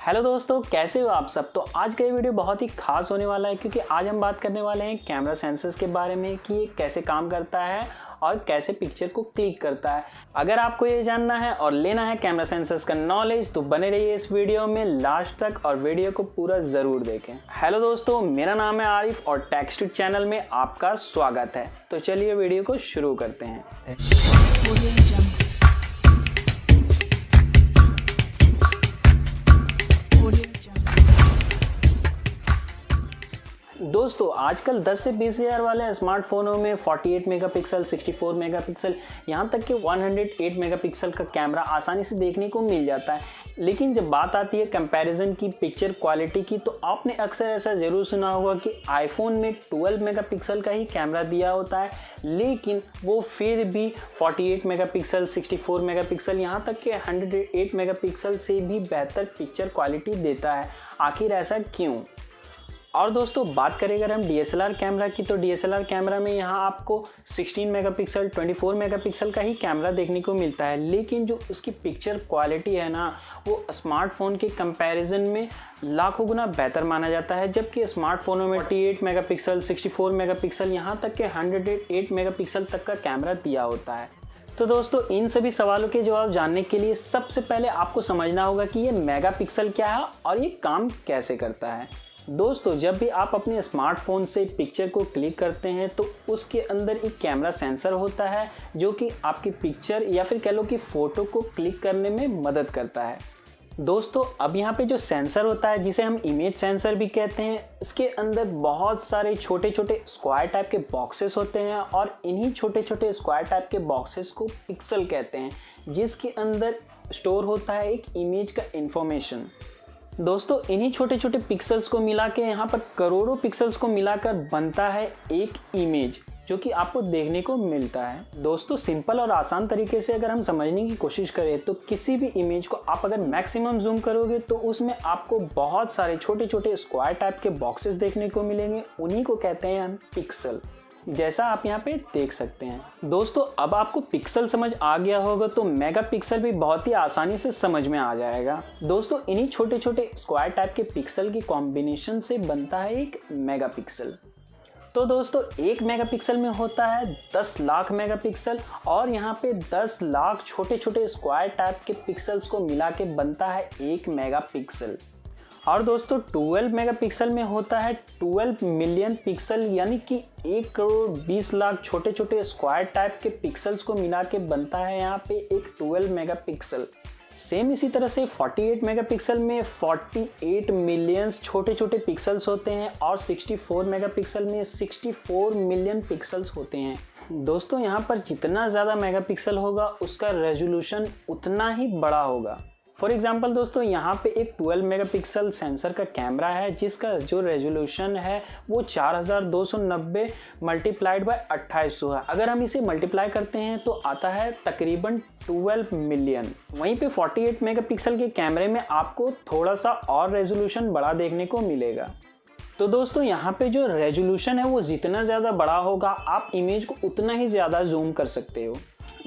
Hello दोस्तों, कैसे हो आप सब। तो आज का ये वीडियो बहुत ही खास होने वाला है क्योंकि आज हम बात करने वाले हैं कैमरा सेंसर्स के बारे में कि ये कैसे काम करता है और कैसे पिक्चर को क्लिक करता है। अगर आपको ये जानना है और लेना है कैमरा सेंसर्स का नॉलेज तो बने रहिए इस वीडियो में लास्ट तक और वीडियो को पूरा ज़रूर देखें। हेलो दोस्तों, मेरा नाम है आरिफ और टेक्स्टूड चैनल में आपका स्वागत है। तो चलिए वीडियो को शुरू करते हैं। दोस्तों आजकल 10 से 20 हज़ार वाले स्मार्टफोनों में 48 मेगापिक्सल, 64 मेगापिक्सल, यहाँ तक कि 108 मेगापिक्सल का कैमरा आसानी से देखने को मिल जाता है। लेकिन जब बात आती है कंपैरिजन की, पिक्चर क्वालिटी की, तो आपने अक्सर ऐसा ज़रूर सुना होगा कि आईफोन में 12 मेगापिक्सल का ही कैमरा दिया होता है, लेकिन वो फिर भी 48 मेगापिक्सल, 64 मेगापिक्सल, यहाँ तक कि 108 मेगापिक्सल से भी बेहतर पिक्चर क्वालिटी देता है। आखिर ऐसा क्यों? और दोस्तों बात करें अगर हम DSLR कैमरा की, तो DSLR कैमरा में यहाँ आपको 16 मेगापिक्सल, 24 मेगापिक्सल का ही कैमरा देखने को मिलता है, लेकिन जो उसकी पिक्चर क्वालिटी है ना, वो स्मार्टफोन के कंपैरिजन में लाखों गुना बेहतर माना जाता है। जबकि स्मार्टफोनों में 48 मेगापिक्सल, 64 मेगापिक्सल, यहाँ तक कि 108 मेगापिक्सल तक का कैमरा दिया होता है। तो दोस्तों इन सभी सवालों के जवाब जानने के लिए सबसे पहले आपको समझना होगा कि ये मेगापिक्सल क्या है और ये काम कैसे करता है। दोस्तों जब भी आप अपने स्मार्टफोन से पिक्चर को क्लिक करते हैं तो उसके अंदर एक कैमरा सेंसर होता है जो कि आपकी पिक्चर या फिर कह लो कि फ़ोटो को क्लिक करने में मदद करता है। दोस्तों अब यहाँ पे जो सेंसर होता है, जिसे हम इमेज सेंसर भी कहते हैं, इसके अंदर बहुत सारे छोटे छोटे स्क्वायर टाइप के बॉक्सेस होते हैं और इन्हीं छोटे छोटे स्क्वायर टाइप के बॉक्सेस को पिक्सल कहते हैं, जिसके अंदर स्टोर होता है एक इमेज का इंफॉर्मेशन। दोस्तों इन्हीं छोटे छोटे पिक्सल्स को मिला के यहाँ पर करोड़ों पिक्सल्स को मिलाकर बनता है एक इमेज जो कि आपको देखने को मिलता है। दोस्तों सिंपल और आसान तरीके से अगर हम समझने की कोशिश करें तो किसी भी इमेज को आप अगर मैक्सिमम जूम करोगे तो उसमें आपको बहुत सारे छोटे छोटे स्क्वायर टाइप के बॉक्सेस देखने को मिलेंगे। उन्हीं को कहते हैं हम पिक्सल, जैसा आप यहाँ पे देख सकते हैं। दोस्तों अब आपको पिक्सल समझ आ गया होगा तो मेगापिक्सल भी बहुत ही आसानी से समझ में आ जाएगा। दोस्तों इन्हीं छोटे छोटे स्क्वायर टाइप के पिक्सल की कॉम्बिनेशन से बनता है एक मेगापिक्सल। तो दोस्तों 1 मेगापिक्सल में होता है 10 लाख मेगापिक्सल और यहाँ पे 10 लाख छोटे छोटे स्क्वायर टाइप के पिक्सल्स को मिला के बनता है 1 मेगापिक्सल। और दोस्तों 12 मेगापिक्सल में होता है 12 मिलियन पिक्सल, यानी कि 1 करोड़ 20 लाख छोटे छोटे स्क्वायर टाइप के पिक्सल्स को मिला के बनता है यहाँ पे एक 12 मेगापिक्सल। सेम इसी तरह से 48 मेगापिक्सल में 48 मिलियन छोटे छोटे पिक्सल्स होते हैं और 64 मेगापिक्सल में 64 मिलियन पिक्सल्स होते हैं। दोस्तों यहाँ पर जितना ज़्यादा मेगापिक्सल होगा उसका रेजोल्यूशन उतना ही बड़ा होगा। फॉर एग्जाम्पल दोस्तों यहाँ पे एक 12 मेगापिक्सल सेंसर का कैमरा है जिसका जो रेजोल्यूशन है वो 4290 मल्टीप्लाइड बाय 2800 है। अगर हम इसे मल्टीप्लाई करते हैं तो आता है तकरीबन 12 मिलियन। वहीं पे 48 मेगापिक्सल के कैमरे में आपको थोड़ा सा और रेजोल्यूशन बड़ा देखने को मिलेगा। तो दोस्तों यहाँ पे जो रेजोल्यूशन है वो जितना ज़्यादा बड़ा होगा आप इमेज को उतना ही ज़्यादा जूम कर सकते हो।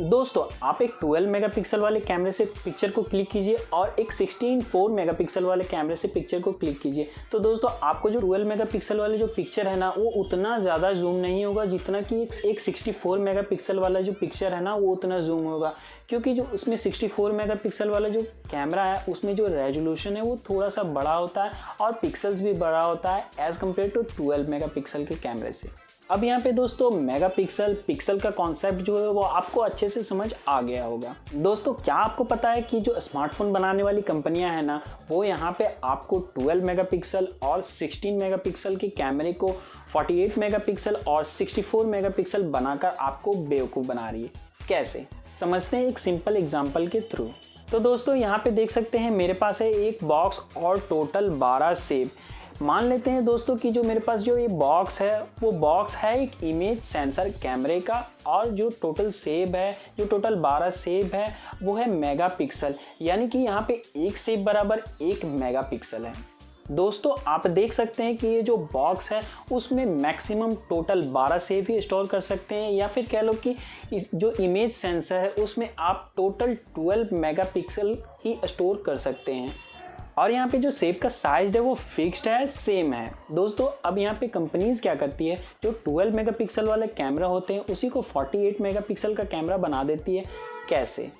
दोस्तों आप एक 12 मेगापिक्सल वाले कैमरे से पिक्चर को क्लिक कीजिए और एक 16 मेगापिक्सल वाले कैमरे से पिक्चर को क्लिक कीजिए, तो दोस्तों आपको जो 12 मेगापिक्सल वाले जो पिक्चर है ना वो उतना ज़्यादा जूम नहीं होगा जितना कि एक 64 मेगापिक्सल वाला जो पिक्चर है ना वो उतना जूम होगा, क्योंकि जो उसमें 64 मेगापिक्सल वाला जो कैमरा है उसमें जो रेजोल्यूशन है वो थोड़ा सा बड़ा होता है और पिक्सल्स भी बड़ा होता है एज़ कम्पेयर टू 12 मेगापिक्सल के कैमरे से। अब यहाँ पे दोस्तों मेगापिक्सल, पिक्सल का कॉन्सेप्ट जो है वो आपको अच्छे से समझ आ गया होगा। दोस्तों क्या आपको पता है कि जो स्मार्टफोन बनाने वाली कंपनियां हैं ना वो यहाँ पे आपको 12 मेगापिक्सल और 16 मेगापिक्सल के कैमरे को 48 मेगापिक्सल और 64 मेगापिक्सल बनाकर आपको बेवकूफ़ बना रही है। कैसे समझते हैं एक सिंपल एग्जाम्पल के थ्रू। तो दोस्तों यहाँ पे देख सकते हैं मेरे पास है एक बॉक्स और टोटल 12 सेब। मान लेते हैं दोस्तों कि जो मेरे पास जो ये बॉक्स है वो बॉक्स है एक इमेज सेंसर कैमरे का और जो टोटल सेब है, जो टोटल 12 सेब है वो है मेगापिक्सल, यानी कि यहाँ पे एक सेब बराबर 1 मेगापिक्सल है। दोस्तों आप देख सकते हैं कि ये जो बॉक्स है उसमें मैक्सिमम टोटल 12 सेब ही स्टोर कर सकते हैं, या फिर कह लो कि इस जो इमेज सेंसर है उसमें आप टोटल 12 मेगापिक्सल ही स्टोर कर सकते हैं। और यहाँ पे जो शेप का साइज है वो फिक्स्ड है, सेम है। दोस्तों अब यहाँ पे कंपनीज क्या करती है, जो 12 मेगापिक्सल वाले कैमरा होते हैं उसी को 48 मेगापिक्सल का कैमरा बना देती है। कैसे,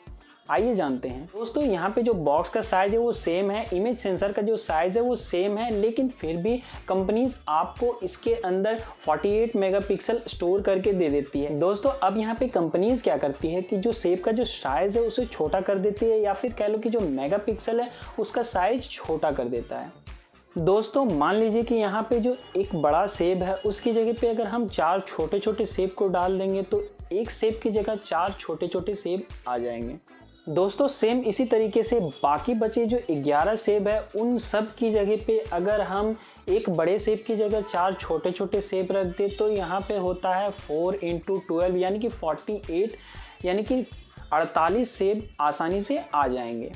आइए जानते हैं। दोस्तों यहाँ पे जो बॉक्स का साइज है वो सेम है, इमेज सेंसर का जो साइज है वो सेम है, लेकिन फिर भी कंपनीज आपको इसके अंदर 48 मेगापिक्सल स्टोर करके दे देती है। दोस्तों अब यहाँ पे कंपनीज क्या करती है कि जो शेप का जो साइज है उसे छोटा कर देती है, या फिर कह लो कि जो मेगापिक्सल है उसका साइज छोटा कर देता है। दोस्तों मान लीजिए कि यहाँ पे जो एक बड़ा सेब है उसकी जगह पे अगर हम 4 छोटे छोटे सेब को डाल देंगे तो एक सेब की जगह 4 छोटे छोटे सेब आ जाएंगे। दोस्तों सेम इसी तरीके से बाकी बचे जो 11 सेब है उन सब की जगह पे अगर हम एक बड़े सेब की जगह 4 छोटे छोटे सेब रख दे तो यहाँ पे होता है 4 × 12 यानी कि 48, यानी कि 48 सेब आसानी से आ जाएंगे।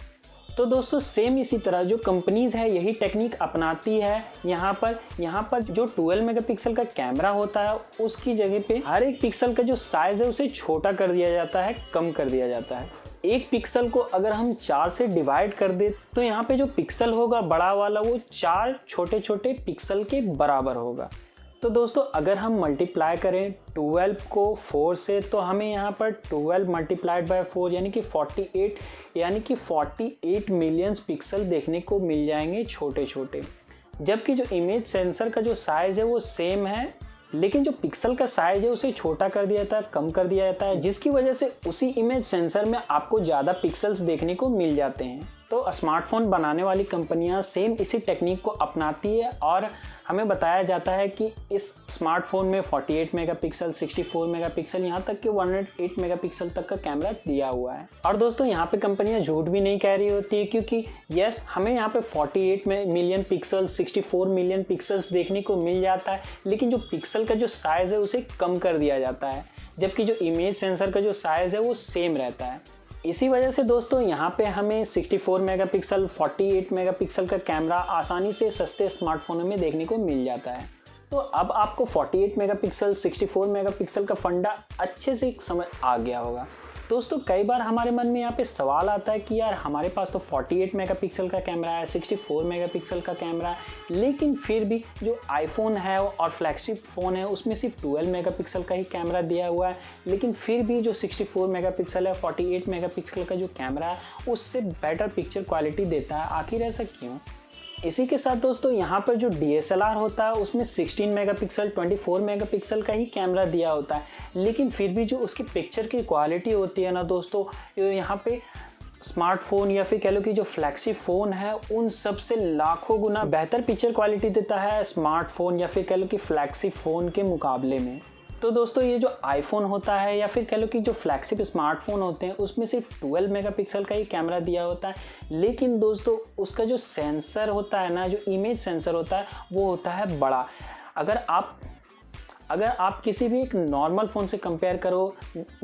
तो दोस्तों सेम इसी तरह जो कंपनीज है यही टेक्निक अपनाती है। यहाँ पर जो 12 मेगापिक्सल का कैमरा होता है उसकी जगह पे हर एक पिक्सल का जो साइज है उसे छोटा कर दिया जाता है, कम कर दिया जाता है। एक पिक्सल को अगर हम 4 से डिवाइड कर दे तो यहाँ पे जो पिक्सल होगा बड़ा वाला वो 4 छोटे छोटे पिक्सल के बराबर होगा। तो दोस्तों अगर हम मल्टीप्लाई करें 12 को 4 से तो हमें यहाँ पर 12 मल्टीप्लाइड बाय 4 यानी कि 48, यानी कि 48 मिलियंस पिक्सल देखने को मिल जाएंगे छोटे छोटे। जबकि जो इमेज सेंसर का जो साइज़ है वो सेम है, लेकिन जो पिक्सल का साइज है उसे छोटा कर दिया जाता है, कम कर दिया जाता है, जिसकी वजह से उसी इमेज सेंसर में आपको ज़्यादा पिक्सल्स देखने को मिल जाते हैं। तो स्मार्टफोन बनाने वाली कंपनियां सेम इसी टेक्निक को अपनाती है और हमें बताया जाता है कि इस स्मार्टफोन में 48 मेगापिक्सल, 64 मेगापिक्सल, यहाँ तक कि 108 मेगापिक्सल तक का कैमरा दिया हुआ है। और दोस्तों यहाँ पे कंपनियां झूठ भी नहीं कह रही होती है, क्योंकि यस हमें यहाँ पे 48 मिलियन पिक्सल, 64 मिलियन पिक्सल्स देखने को मिल जाता है, लेकिन जो पिक्सल का जो साइज़ है उसे कम कर दिया जाता है, जबकि जो इमेज सेंसर का जो साइज़ है वो सेम रहता है। इसी वजह से दोस्तों यहाँ पे हमें 64 मेगापिक्सल, 48 मेगापिक्सल का कैमरा आसानी से सस्ते स्मार्टफोनों में देखने को मिल जाता है। तो अब आपको 48 मेगापिक्सल, 64 मेगापिक्सल का फंडा अच्छे से समझ आ गया होगा। दोस्तों कई बार हमारे मन में यहाँ पे सवाल आता है कि यार हमारे पास तो 48 मेगापिक्सल का कैमरा है, 64 मेगापिक्सल का कैमरा है, लेकिन फिर भी जो आईफोन है और फ्लैगशिप फ़ोन है उसमें सिर्फ 12 मेगापिक्सल का ही कैमरा दिया हुआ है, लेकिन फिर भी जो 64 मेगापिक्सल है, 48 मेगापिक्सल का जो कैमरा है उससे बेटर पिक्चर क्वालिटी देता है। आखिर ऐसा क्यों? इसी के साथ दोस्तों यहाँ पर जो DSLR होता है उसमें 16 मेगापिक्सल, 24 मेगापिक्सल का ही कैमरा दिया होता है, लेकिन फिर भी जो उसकी पिक्चर की क्वालिटी होती है ना दोस्तों, यहाँ पे स्मार्टफोन या फिर कह लो कि जो फ्लैगशिप फ़ोन है उन सब से लाखों गुना बेहतर पिक्चर क्वालिटी देता है स्मार्टफोन या फिर कह लो कि फ्लैगशिप फ़ोन के मुकाबले में। तो दोस्तों ये जो आईफोन होता है या फिर कह लो कि जो फ्लैगशिप स्मार्टफोन होते हैं उसमें सिर्फ 12 मेगापिक्सल का ही कैमरा दिया होता है, लेकिन दोस्तों उसका जो सेंसर होता है ना, जो इमेज सेंसर होता है वो होता है बड़ा। अगर आप किसी भी एक नॉर्मल फ़ोन से कंपेयर करो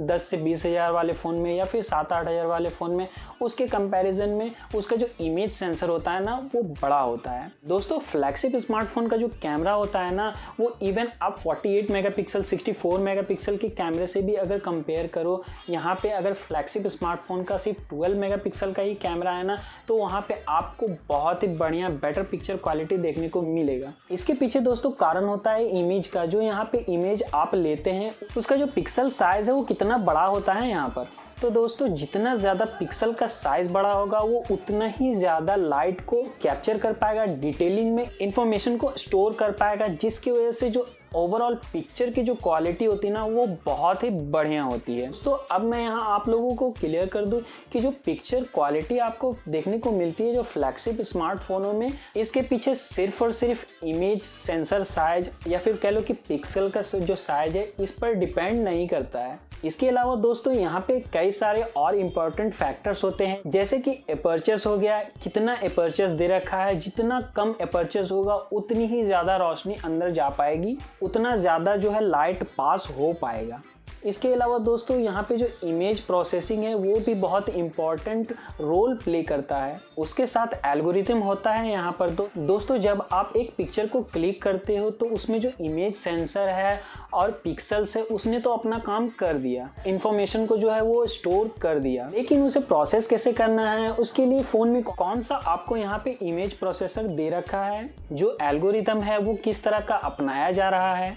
10 से 20 हज़ार वाले फ़ोन में या फिर 7-8 हज़ार वाले फ़ोन में, उसके कंपैरिजन में उसका जो इमेज सेंसर होता है ना वो बड़ा होता है। दोस्तों फ्लैगशिप स्मार्टफोन का जो कैमरा होता है ना वो इवन आप 48 मेगापिक्सल, 64 मेगापिक्सल के कैमरे से भी अगर कंपेयर करो, यहाँ पे अगर फ्लैगशिप स्मार्टफोन का सिर्फ 12 मेगापिक्सल का ही कैमरा है ना तो वहाँ पे आपको बहुत ही बढ़िया बेटर पिक्चर क्वालिटी देखने को मिलेगा। इसके पीछे दोस्तों कारण होता है इमेज का। जो यहाँ पे इमेज आप लेते हैं उसका जो पिक्सल साइज है वो कितना बड़ा होता है यहाँ पर। तो दोस्तों जितना ज़्यादा पिक्सल का साइज बड़ा होगा वो उतना ही ज़्यादा लाइट को कैप्चर कर पाएगा, डिटेलिंग में इंफॉर्मेशन को स्टोर कर पाएगा, जिसकी वजह से जो ओवरऑल पिक्चर की जो क्वालिटी होती है ना वो बहुत ही बढ़िया होती है। तो अब मैं यहाँ आप लोगों को क्लियर कर दूँ कि जो पिक्चर क्वालिटी आपको देखने को मिलती है जो फ्लैगशिप स्मार्टफोनों में, इसके पीछे सिर्फ और सिर्फ इमेज सेंसर साइज या फिर कह लो कि पिक्सल का जो साइज है इस पर डिपेंड नहीं करता है। इसके अलावा दोस्तों यहाँ पे कई सारे और इम्पोर्टेंट फैक्टर्स होते हैं, जैसे कि एपर्चर्स हो गया, कितना एपर्चर्स दे रखा है, जितना कम एपर्चर्स होगा उतनी ही ज़्यादा रोशनी अंदर जा पाएगी, उतना ज़्यादा जो है लाइट पास हो पाएगा। इसके अलावा दोस्तों यहाँ पे जो इमेज प्रोसेसिंग है वो भी बहुत इम्पॉर्टेंट रोल प्ले करता है। उसके साथ एल्गोरिथम होता है यहाँ पर। दोस्तों जब आप एक पिक्चर को क्लिक करते हो तो उसमें जो इमेज सेंसर है और पिक्सल से उसने तो अपना काम कर दिया, इंफॉर्मेशन को जो है वो स्टोर कर दिया, लेकिन उसे प्रोसेस कैसे करना है, उसके लिए फ़ोन में कौन सा आपको यहाँ पे इमेज प्रोसेसर दे रखा है, जो एल्गोरिथम है वो किस तरह का अपनाया जा रहा है,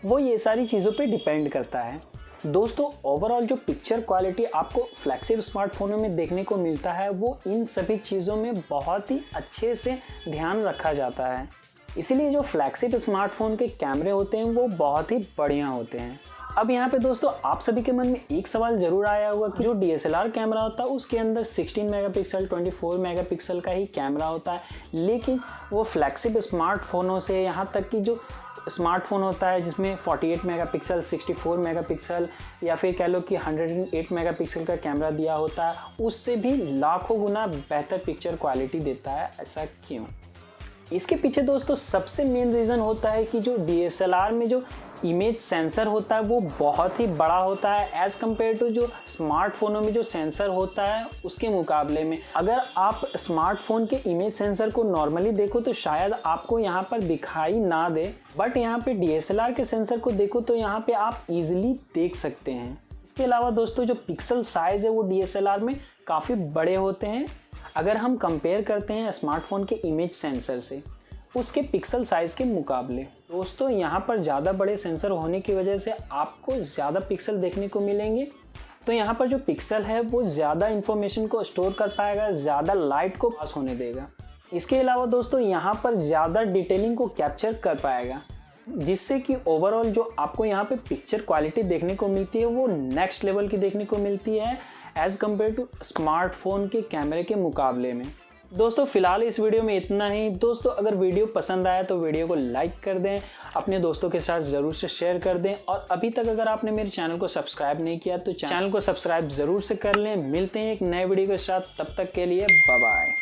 वो ये सारी चीज़ों पे डिपेंड करता है। दोस्तों ओवरऑल जो पिक्चर क्वालिटी आपको फ्लैगशिप स्मार्टफोनों में देखने को मिलता है वो इन सभी चीज़ों में बहुत ही अच्छे से ध्यान रखा जाता है। इसीलिए जो फ्लैगशिप स्मार्टफोन के कैमरे होते हैं वो बहुत ही बढ़िया होते हैं। अब यहाँ पे दोस्तों आप सभी के मन में एक सवाल जरूर आया होगा कि जो DSLR कैमरा होता है उसके अंदर 16 मेगापिक्सल 24 मेगापिक्सल का ही कैमरा होता है, लेकिन वो फ्लैगशिप स्मार्टफोनों से यहाँ तक कि जो स्मार्टफोन होता है जिसमें 48 मेगापिक्सल 64 मेगापिक्सल या फिर कह लो कि 108 मेगापिक्सल का कैमरा दिया होता है, उससे भी लाखों गुना बेहतर पिक्चर क्वालिटी देता है। ऐसा क्यों? इसके पीछे दोस्तों सबसे मेन रीज़न होता है कि जो DSLR में जो इमेज सेंसर होता है वो बहुत ही बड़ा होता है एज़ कम्पेयर टू जो स्मार्टफोनों में जो सेंसर होता है उसके मुकाबले में। अगर आप स्मार्टफोन के इमेज सेंसर को नॉर्मली देखो तो शायद आपको यहाँ पर दिखाई ना दे, बट यहाँ पे DSLR के सेंसर को देखो तो यहाँ पे आप इजीली देख सकते हैं। इसके अलावा दोस्तों जो पिक्सल साइज़ है वो DSLR में काफ़ी बड़े होते हैं अगर हम कंपेयर करते हैं स्मार्टफोन के इमेज सेंसर से उसके पिक्सल साइज़ के मुकाबले। दोस्तों यहाँ पर ज़्यादा बड़े सेंसर होने की वजह से आपको ज़्यादा पिक्सल देखने को मिलेंगे, तो यहाँ पर जो पिक्सल है वो ज़्यादा इन्फॉर्मेशन को स्टोर कर पाएगा, ज़्यादा लाइट को पास होने देगा। इसके अलावा दोस्तों यहाँ पर ज़्यादा डिटेलिंग को कैप्चर कर पाएगा, जिससे कि ओवरऑल जो आपको यहाँ पे पिक्चर क्वालिटी देखने को मिलती है वो नेक्स्ट लेवल की देखने को मिलती है एज़ कम्पेयर टू स्मार्टफोन के कैमरे के मुकाबले में। दोस्तों फिलहाल इस वीडियो में इतना ही। दोस्तों अगर वीडियो पसंद आया तो वीडियो को लाइक कर दें, अपने दोस्तों के साथ ज़रूर से शेयर कर दें, और अभी तक अगर आपने मेरे चैनल को सब्सक्राइब नहीं किया तो चैनल को सब्सक्राइब ज़रूर से कर लें। मिलते हैं एक नए वीडियो के साथ, तब तक के लिए बाय बाय।